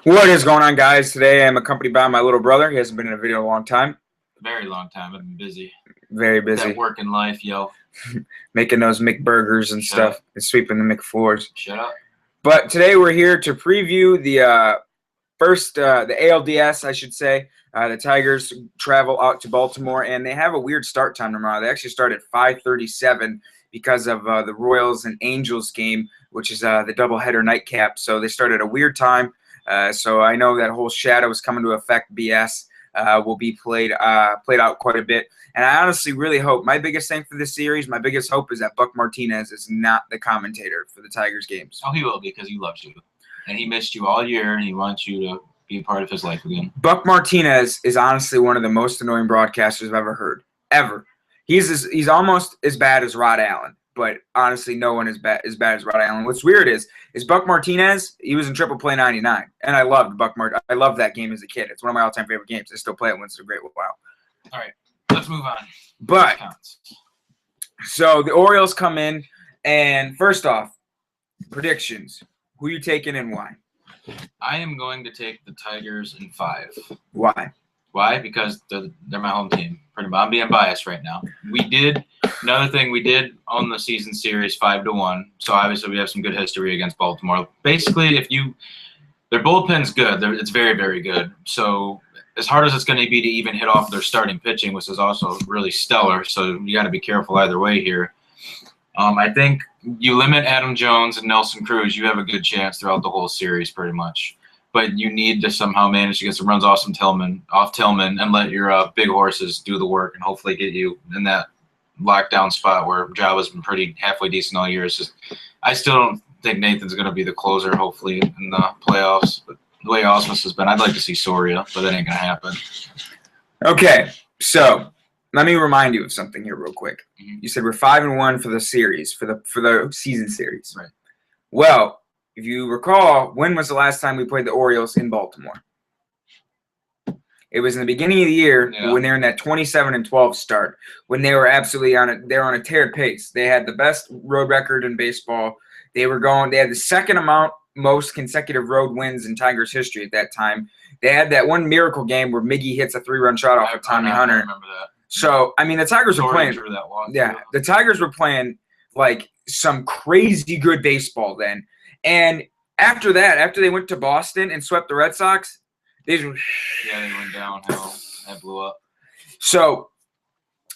What is going on, guys? Today I'm accompanied by my little brother. He hasn't been in a video in a long time. Very long time. I've been busy. Very busy. That work in life, yo. Making those McBurgers and stuff and sweeping the McFloors. Shut up. But today we're here to preview the the ALDS, I should say. The Tigers travel out to Baltimore, and they have a weird start time tomorrow. They actually start at 5:37 because of the Royals and Angels game, which is the doubleheader nightcap. So they start at a weird time. So I know that whole shadow is coming to affect BS. Will be played out quite a bit. And I honestly really hope, my biggest thing for this series, my biggest hope is that Buck Martinez is not the commentator for the Tigers games. Oh, he will be, because he loves you. And he missed you all year, and he wants you to be a part of his life again. Buck Martinez is honestly one of the most annoying broadcasters I've ever heard. Ever. He's almost as bad as Rod Allen. But honestly, no one is as bad as Rod Allen. What's weird is Buck Martinez, he was in Triple Play 99. And I loved I loved that game as a kid. It's one of my all-time favorite games. I still play it once in a great while. All right, let's move on. But, so the Orioles come in, and first off, predictions. Who you taking and why? I am going to take the Tigers in 5. Why? Why? Because they're my home team. Pretty much. I'm being biased right now. We did own the season series 5-1. So obviously we have some good history against Baltimore. Basically, their bullpen's good. It's very, very good. So as hard as it's going to be to even hit off their starting pitching, which is also really stellar. So you got to be careful either way here. I think you limit Adam Jones and Nelson Cruz, you have a good chance throughout the whole series, pretty much. But you need to somehow manage to get some runs off Tillman, and let your big horses do the work, and hopefully get you in that lockdown spot where Java's been pretty halfway decent all year. It's just, I still don't think Nathan's going to be the closer, hopefully, in the playoffs. But the way Osmus has been, I'd like to see Soria, but that ain't going to happen. Okay, so let me remind you of something here real quick. Mm-hmm. You said we're 5-1 for the series, for the season series. Right. Well, if you recall, when was the last time we played the Orioles in Baltimore? It was in the beginning of the year when they were in that 27-12 start, when they were absolutely on a tear pace. They had the best road record in baseball. They had the second most consecutive road wins in Tigers history at that time. They had that one miracle game where Miggy hits a 3-run shot off of Tommy Hunter. I remember that. So, I mean, the Tigers were playing. The Tigers were playing like some crazy good baseball then. And after that, after they went to Boston and swept the Red Sox, they went downhill. That blew up. So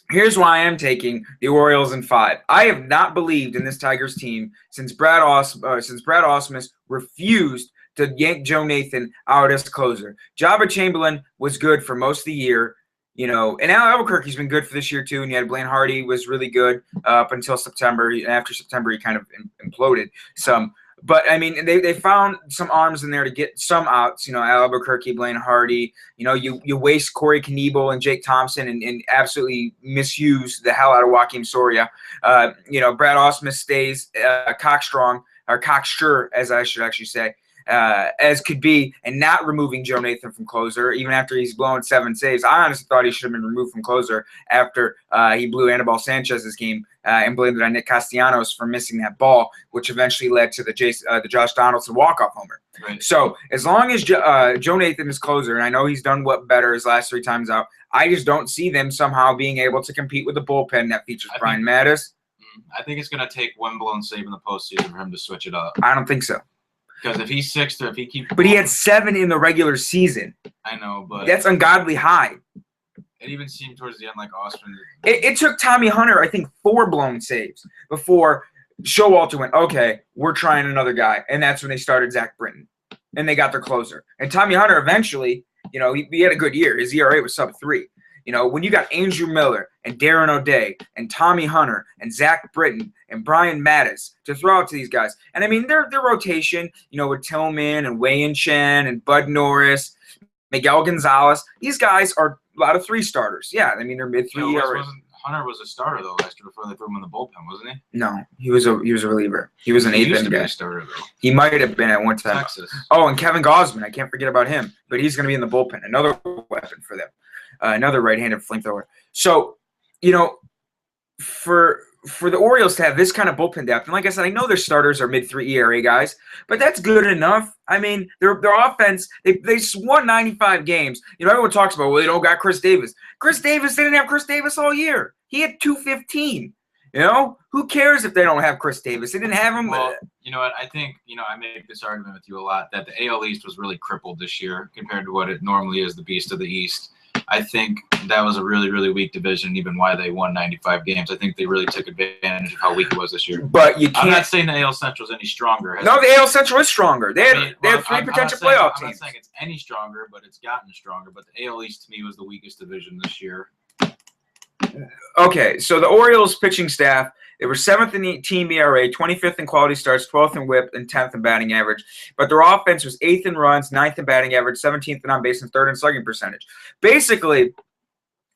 here's why I am taking the Orioles in 5. I have not believed in this Tigers team since Brad Ausmus refused to yank Joe Nathan out as closer. Jabba Chamberlain was good for most of the year. And Al Albuquerque's been good for this year too. And you had Blaine Hardy was really good up until September. After September, he kind of imploded some. But, I mean, they found some arms in there to get some outs, Al Albuquerque, Blaine Hardy. You waste Corey Knebel and Jake Thompson and absolutely misuse the hell out of Joakim Soria. Brad Ausmus stays cocksure, as I should actually say, as could be, and not removing Joe Nathan from closer, even after he's blown 7 saves. I honestly thought he should have been removed from closer after he blew Anibal Sanchez's game and blamed it on Nick Castellanos for missing that ball, which eventually led to the Josh Donaldson walk-off homer. Right. So as long as Joe Nathan is closer, and I know he's done better his last 3 times out, I just don't see them somehow being able to compete with the bullpen that features Brian Mattis. I think it's going to take one blown save in the postseason for him to switch it up. I don't think so. Because if he's 6th, or if he keeps, but he had 7 in the regular season. I know, but that's ungodly high. It even seemed towards the end like Austin. It took Tommy Hunter, I think, 4 blown saves before Showalter went, okay, we're trying another guy, and that's when they started Zach Britton, and they got their closer. And Tommy Hunter eventually, he had a good year. His ERA was sub-3. When you got Andrew Miller and Darren O'Day and Tommy Hunter and Zach Britton and Brian Mattis to throw out to these guys. And, I mean, their rotation, with Tillman and Wei Chen and Bud Norris, Miguel Gonzalez, these guys are a lot of 3 starters. Yeah, I mean, they're mid-3 ERA. Hunter was a starter, though, last year before they threw him in the bullpen, wasn't he? No, he was a reliever. He was an 8th guy. Starter, though. He might have been at one time. Texas. Oh, and Kevin Gausman. I can't forget about him. But he's going to be in the bullpen. Another weapon for them. Another right-handed flamethrower. So, for for the Orioles to have this kind of bullpen depth, and like I said, I know their starters are mid-3 ERA guys, but that's good enough. I mean, their offense, they won 95 games. You know, everyone talks about, well, they don't got Chris Davis. Chris Davis didn't have Chris Davis all year. He had 215. You know, who cares if they don't have Chris Davis? They didn't have him. Well, you know what? I think, I make this argument with you a lot that the AL East was really crippled this year compared to what it normally is, the beast of the East. I think that was a really, really weak division, even why they won 95 games. I think they really took advantage of how weak it was this year. But you can't. I'm not saying the AL Central is any stronger. No, the AL Central is stronger. They had three potential playoff teams. I'm not saying it's any stronger, but it's gotten stronger. But the AL East, to me, was the weakest division this year. Okay, so the Orioles pitching staff, they were 7th in team ERA, 25th in quality starts, 12th in WHIP, and 10th in batting average. But their offense was 8th in runs, 9th in batting average, 17th in on-base, and 3rd in slugging percentage. Basically,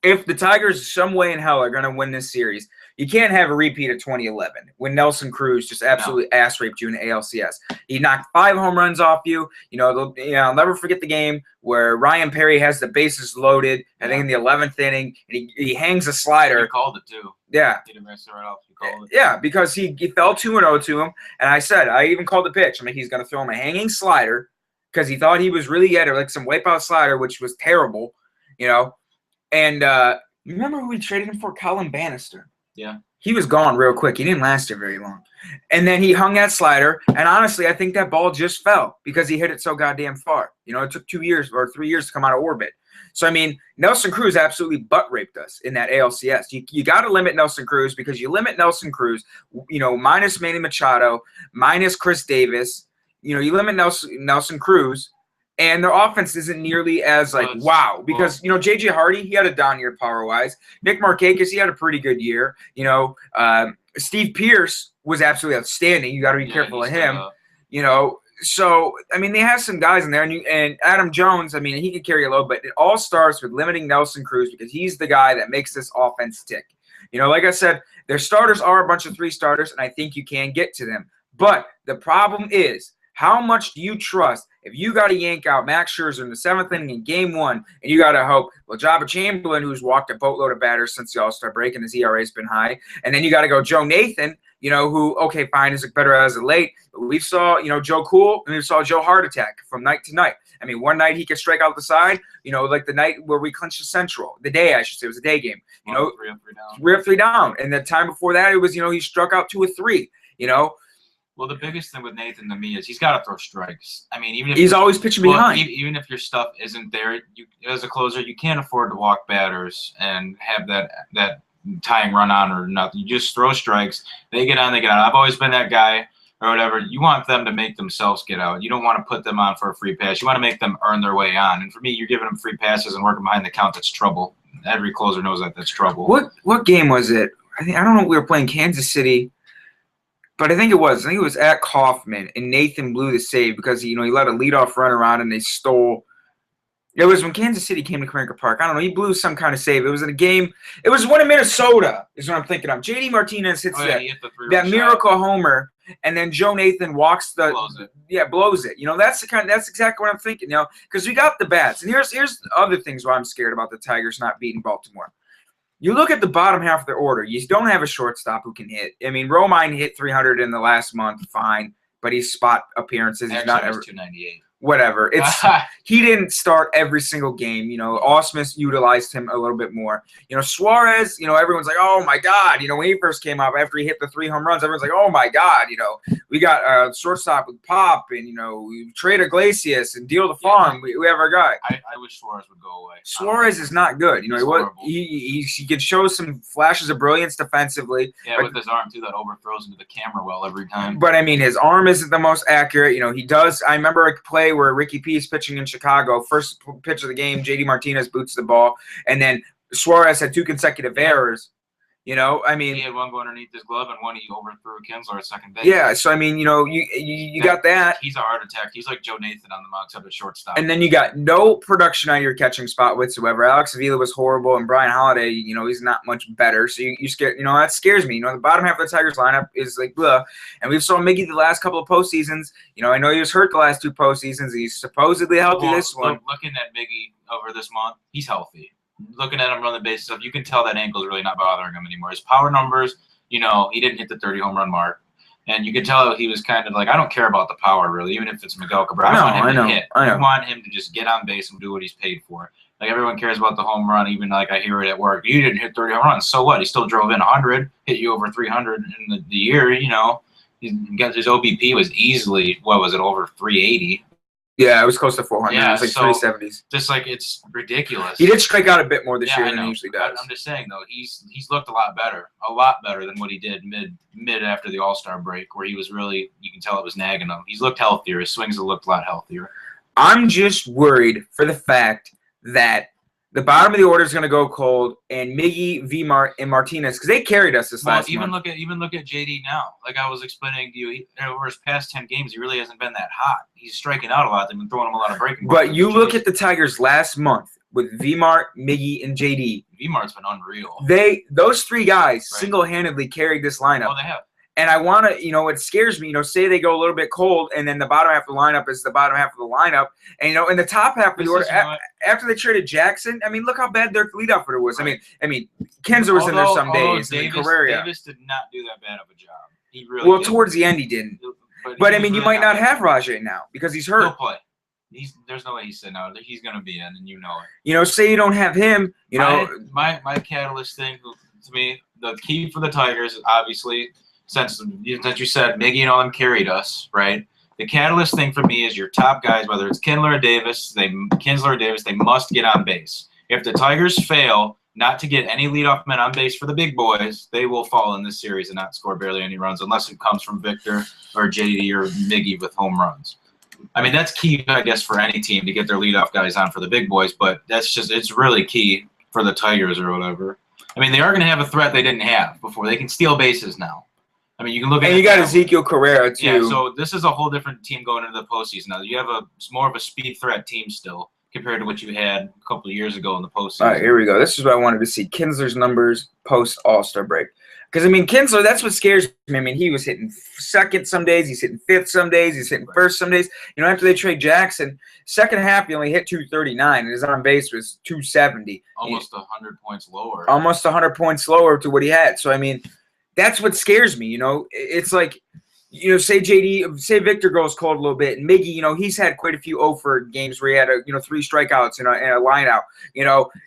if the Tigers some way in hell are going to win this series, you can't have a repeat of 2011 when Nelson Cruz just absolutely ass-raped you in the ALCS. He knocked 5 home runs off you. I'll never forget the game where Ryan Perry has the bases loaded, I think in the 11th inning, and he hangs a slider. He called it, too. Yeah. He didn't mess it right off. He called it. Yeah, because he fell 2-0 to him, and I even called the pitch. I mean, he's going to throw him a hanging slider because he thought he was really at it, like some wipeout slider, which was terrible, And you remember who we traded him for? Colin Bannister. Yeah. He was gone real quick. He didn't last there very long. And then he hung that slider, and honestly, I think that ball just fell because he hit it so goddamn far. It took 2 years or 3 years to come out of orbit. So, I mean, Nelson Cruz absolutely butt-raped us in that ALCS. You got to limit Nelson Cruz because you limit Nelson Cruz, minus Manny Machado, minus Chris Davis. You limit Nelson Cruz. And their offense isn't nearly as wow because JJ Hardy, he had a down year power wise. Nick Markakis, he had a pretty good year. Steve Pearce was absolutely outstanding. You got to be careful of him. So I mean they have some guys in there, and Adam Jones. I mean he could carry a load, but it all starts with limiting Nelson Cruz because he's the guy that makes this offense tick. Like I said, their starters are a bunch of 3 starters, and I think you can get to them. But the problem is, how much do you trust if you got to yank out Max Scherzer in the 7th inning in Game 1, and you got to hope, Jabba Chamberlain, who's walked a boatload of batters since the All-Star break, and his ERA's been high, and then you got to go Joe Nathan, who, okay, fine, is better as of late, but we saw, Joe Cool, and we saw Joe Heart Attack from night to night. I mean, one night he could strike out the side, like the night where we clinched the Central, the day, I should say, it was a day game, 3 up, 3 down. 3 up, 3 down, and the time before that, it was, he struck out 2 or 3, Well, the biggest thing with Nathan to me is he's got to throw strikes. I mean, even if he's always pitching behind. Even if your stuff isn't there, you as a closer, you can't afford to walk batters and have that tying run on or nothing. You just throw strikes. They get on, they get out. I've always been that guy or whatever. You want them to make themselves get out. You don't want to put them on for a free pass. You want to make them earn their way on. And for me, you're giving them free passes and working behind the count. That's trouble. Every closer knows that that's trouble. What game was it? I don't know. We were playing Kansas City. But I think it was at Kaufman, and Nathan blew the save because he let a leadoff run around and they stole. It was when Kansas City came to Comerica Park. I don't know. He blew some kind of save. It was in a game. It was one in Minnesota is what I'm thinking of. J.D. Martinez hits that miracle homer, and then Joe Nathan walks blows it. That's exactly what I'm thinking. Because we got the bats, and here's the other things why I'm scared about the Tigers not beating Baltimore. You look at the bottom half of their order. You don't have a shortstop who can hit. I mean, Romine hit 300 in the last month, fine, but he's spot appearances. He's not ever 298. Whatever. He didn't start every single game. Ausmus utilized him a little bit more. Suarez. Everyone's like, oh my God. When he first came up after he hit the 3 home runs, everyone's like, oh my God. We got a shortstop with Pop, and we trade Iglesias and Deal the Farm. We have our guy. I wish Suarez would go away. Suarez is not good. He could show some flashes of brilliance defensively. Yeah, with his arm too, that overthrows into the camera well every time. But I mean, his arm isn't the most accurate. He does. I remember a play where Ricky P is pitching in Chicago. First pitch of the game, J.D. Martinez boots the ball, and then Suarez had 2 consecutive errors. I mean, he had one go underneath his glove and one he overthrew Kinsler at second base. Yeah, so I mean, you got that. He's a heart attack. He's like Joe Nathan on the mound, except at shortstop. And then you got no production on your catching spot whatsoever. Alex Avila was horrible, and Brian Holiday, he's not much better. So you scare, that scares me. The bottom half of the Tigers lineup is like blah. And we saw Miggy the last couple of postseasons. I know he was hurt the last 2 postseasons. He's supposedly healthy this one. Looking at Miggy over this month, he's healthy. Looking at him run the bases up, you can tell that ankle's really not bothering him anymore. His power numbers, he didn't hit the 30 home run mark. And you could tell he was kind of like, I don't care about the power, really, even if it's Miguel Cabrera. I want him to hit. I want him to just get on base and do what he's paid for. Like, everyone cares about the home run, even like I hear it at work. You didn't hit 30 home runs. So what? He still drove in 100, hit you over 300 in the year, His OBP was easily, over 380. Yeah, it was close to 400. Yeah, it was like 370s. Just like, it's ridiculous. He did strike out a bit more this year than he usually does. I'm just saying, though, he's looked a lot better than what he did mid after the All-Star break, where he was really, you can tell it was nagging him. He's looked healthier. His swings have looked a lot healthier. I'm just worried for the fact that the bottom of the order is going to go cold, and Miggy, Vmart, and Martinez, because they carried us this last month. Even look at JD now. Like I was explaining to you, over his past 10 games, he really hasn't been that hot. He's striking out a lot. They've been throwing him a lot of breaking balls. But you look at the Tigers last month with Vmart, Miggy, and JD. Vmart's been unreal. Those three guys single-handedly carried this lineup. Oh, they have. And I want to, it scares me, say they go a little bit cold, and then the bottom half of the lineup is the bottom half of the lineup. And, in the top half of the order, after they traded Jackson, look how bad their leadoff order was. Right. Kinsler was in there some days. Davis did not do that bad of a job. He really didn't. Towards the end he didn't. But you really might not have Rajay now because he's hurt. He'll play. There's no way he's sitting out. He's going to be in, and you know it. Say you don't have him, My catalyst thing, to me, the key for the Tigers is obviously – since you said Miggy and all them carried us, right? The catalyst thing for me is your top guys, whether it's Kinsler or Davis, they must get on base. If the Tigers fail not to get any leadoff men on base for the big boys, they will fall in this series and not score barely any runs unless it comes from Victor or JD or Miggy with home runs. That's key, I guess, for any team to get their leadoff guys on for the big boys, but it's really key for the Tigers or whatever. They are going to have a threat they didn't have before. They can steal bases now. You can look at. And you got Ezekiel Carrera too. Yeah, so this is a whole different team going into the postseason now. You have more of a speed threat team still compared to what you had a couple of years ago in the postseason. All right, here we go. This is what I wanted to see: Kinsler's numbers post All-Star break. Because Kinsler, that's what scares me. He was hitting second some days, he's hitting fifth some days, he's hitting first some days. After they trade Jackson, second half he only hit 239, and his on base was 270. Almost 100 points lower. Almost 100 points lower to what he had. So that's what scares me, It's like, say Victor goes cold a little bit, and Miggy, he's had quite a few over games where he had 3 strikeouts and a line out,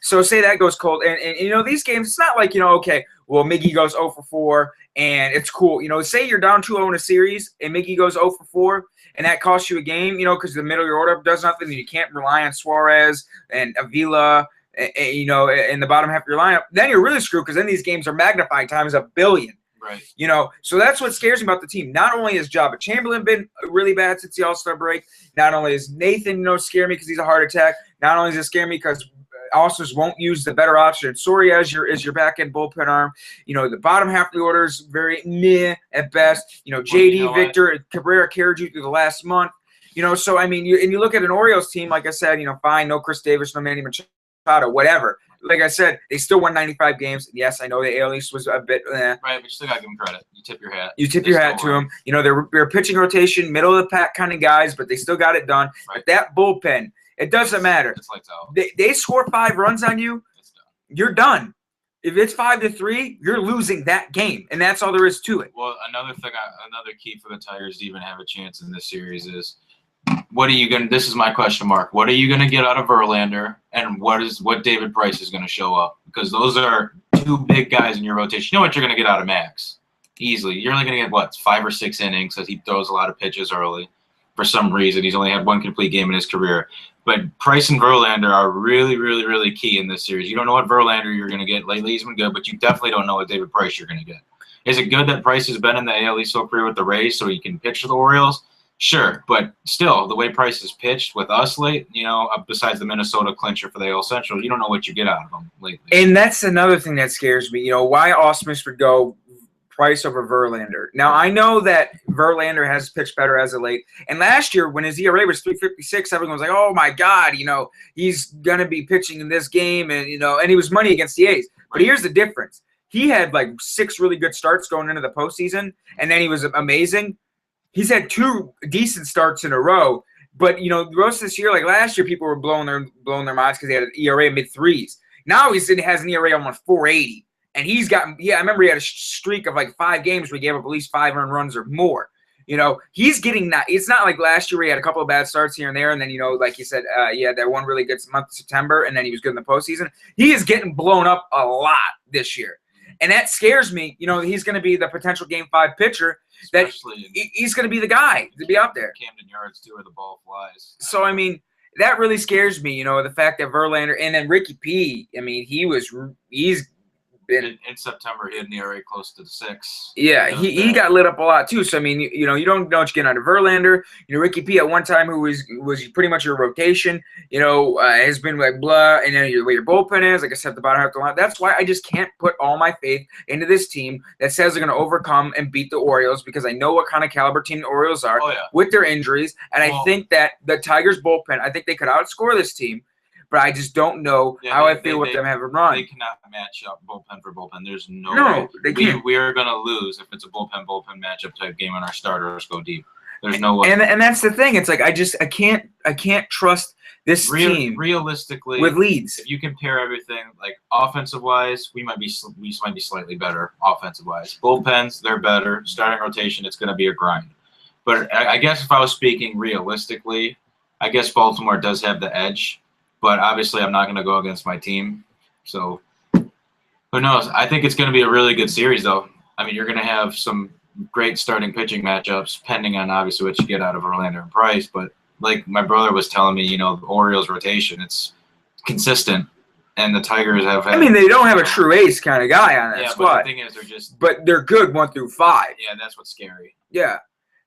So say that goes cold, and these games, it's not like, okay, well, Miggy goes 0 for 4, and it's cool. Say you're down 2-0 in a series, and Miggy goes 0 for 4, and that costs you a game, because the middle of your order does nothing, and you can't rely on Suarez and Avila, in the bottom half of your lineup, then you're really screwed because then these games are magnified times 1 billion. Right. So that's what scares me about the team. Not only has Jabba Chamberlain been really bad since the All-Star break, not only is Nathan, scare me because he's a heart attack, not only does it scare me because Allstars won't use the better option. Soria is your back-end bullpen arm. The bottom half of the order is very meh at best. JD, Victor, Cabrera carried you through the last month. So, you look at an Orioles team, like I said, fine, no Chris Davis, no Manny Machado. Whatever. Like I said, they still won 95 games. Yes, I know the AL East was a bit. Right, but you still got to give them credit. You tip your hat. You tip your hat to them. They're pitching rotation, middle of the pack kind of guys, but they still got it done. Right. But that bullpen, it doesn't matter. It's lights out. They score 5 runs on you, you're done. If it's 5-3, you're losing that game, and that's all there is to it. Well, another key for the Tigers to even have a chance in this series is, what are you going to – this is my question mark. What are you going to get out of Verlander, and what David Price is going to show up? Because those are 2 big guys in your rotation. You know what you're going to get out of Max easily. You're only going to get, 5 or 6 innings because he throws a lot of pitches early for some reason. He's only had 1 complete game in his career. But Price and Verlander are really, really, really key in this series. You don't know what Verlander you're going to get. Lately he's been good, but you definitely don't know what David Price you're going to get. Is it good that Price has been in the AL East so career with the Rays so he can pitch for the Orioles? Sure, but still, the way Price has pitched with us late, besides the Minnesota clincher for the AL Central, you don't know what you get out of him lately. And that's another thing that scares me. Why Ausmus would go Price over Verlander. Now, I know that Verlander has pitched better as of late. And last year, when his ERA was 3.56, everyone was like, oh, my God, he's going to be pitching in this game. And, and he was money against the A's. But here's the difference. He had, 6 really good starts going into the postseason, and then he was amazing. He's had 2 decent starts in a row, but the rest of this year, like last year, people were blowing their minds because he had an ERA mid-3s. Now he has an ERA almost 4.80, And he's gotten, I remember he had a streak of like 5 games where he gave up at least 5 earned runs or more. You know, he's getting that. It's not like last year where he had a couple of bad starts here and there, and then, you know, like you said, that one really good month of September, and then he was good in the postseason. He is getting blown up a lot this year. And that scares me. You know, he's going to be the potential Game 5 pitcher. Especially he's going to be the guy to be out there. Camden Yards, too, where the ball flies. So, I mean, that really scares me, you know, the fact that Verlander, and then Ricky P, I mean, he's been in September, he had an ERA close to 6. Yeah, he got lit up a lot too. So I mean, you know, you don't know what you get out of Verlander. You know, Ricky P at one time, who was pretty much your rotation, you know, has been like blah, and then the way your bullpen is, like I said, the bottom half of the line. That's why I just can't put all my faith into this team that says they're going to overcome and beat the Orioles, because I know what kind of caliber team the Orioles are with their injuries, and I think that the Tigers bullpen, I think they could outscore this team. But I just don't know how I feel with them having run. They cannot match up bullpen for bullpen. There's no way. They can't. We are going to lose if it's a bullpen matchup type game and our starters go deep. There's no way. And that's the thing. It's like I can't trust this team realistically with leads. If you compare everything, like offensive wise, we might be slightly better offensive wise. Bullpens, they're better. Starting rotation, it's going to be a grind. But I guess if I was speaking realistically, I guess Baltimore does have the edge. But obviously, I'm not going to go against my team. So, who knows? I think it's going to be a really good series, though. I mean, you're going to have some great starting pitching matchups, depending on obviously what you get out of Verlander and Price. But like my brother was telling me, you know, the Orioles rotation, it's consistent. And the Tigers have had, I mean, they don't have a true ace kind of guy on that squad. But the thing is, but they're good 1 through 5. Yeah, that's what's scary. Yeah.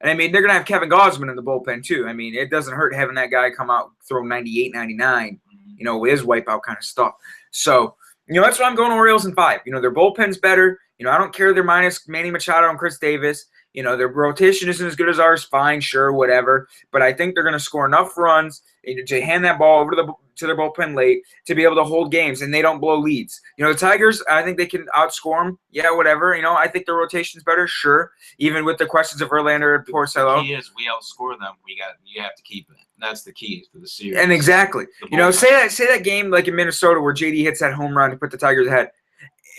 And, I mean, they're going to have Kevin Gausman in the bullpen, too. I mean, it doesn't hurt having that guy come out, throw 98, 99, you know, with his wipeout kind of stuff. So, you know, that's why I'm going Orioles in 5. You know, their bullpen's better. You know, I don't care they're minus Manny Machado and Chris Davis. You know, their rotation isn't as good as ours. Fine, sure, whatever. But I think they're going to score enough runs to hand that ball over to their bullpen late to be able to hold games, and they don't blow leads. You know, the Tigers, I think they can outscore them. Yeah, whatever. You know, I think their rotation's better, sure. Even with the questions of Verlander and Porcello. The key is we outscore them. You have to keep it. That's the key to the series. And exactly. You know, say that game like in Minnesota where JD hits that home run to put the Tigers ahead,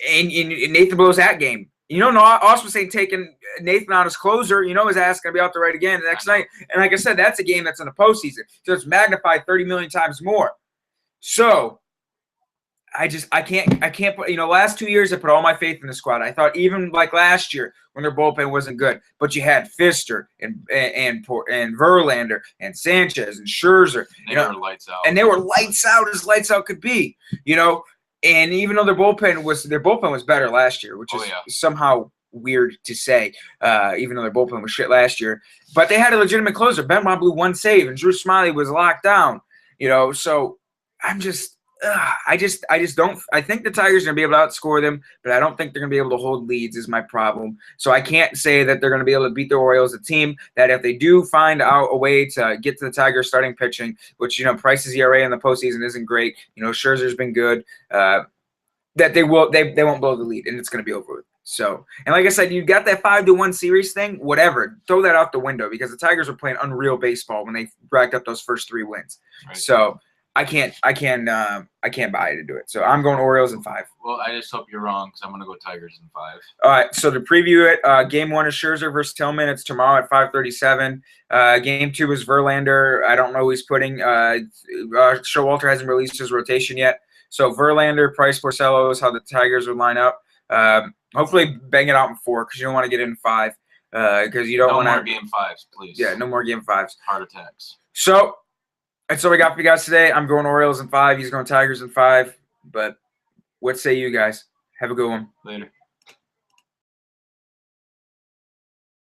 and Nathan blows that game. You know, Ausmus ain't taking Nathan out as closer. You know his ass going to be out there right again the next night. And like I said, that's a game that's in the postseason. So it's magnified 30 million times more. So I can't put, you know, last 2 years I put all my faith in the squad. I thought even like last year when their bullpen wasn't good, but you had Fister and Verlander and Sanchez and Scherzer. They were lights out. And they were lights out as lights out could be, you know. And even though their bullpen was better last year, which is somehow weird to say, even though their bullpen was shit last year. But they had a legitimate closer. Benoit blew 1 save, and Drew Smyly was locked down. You know, so I'm just I just don't. I think the Tigers are going to be able to outscore them, but I don't think they're going to be able to hold leads is my problem. So I can't say that they're going to be able to beat the Orioles, a team that if they do find out a way to get to the Tigers starting pitching, which, you know, Price's ERA in the postseason isn't great. You know, Scherzer's been good. That they won't blow the lead, and it's going to be over with. So, and like I said, you got that 5-1 series thing, whatever. Throw that out the window because the Tigers were playing unreal baseball when they racked up those first 3 wins. Right. So I can't buy it to do it. So I'm going Orioles in 5. Well, I just hope you're wrong because I'm going to go Tigers in 5. All right. So to preview it, Game 1 is Scherzer versus Tillman. It's tomorrow at 5:37. Game 2 is Verlander. I don't know who he's putting. Showalter hasn't released his rotation yet. So Verlander, Price, Porcello is how the Tigers would line up. Hopefully bang it out in 4 because you don't want to get in 5 because you don't want to. No more Game 5s, please. Yeah, no more Game 5s. Heart attacks. So that's all we got for you guys today. I'm going Orioles in 5. He's going Tigers in 5. But what say you guys? Have a good one. Later.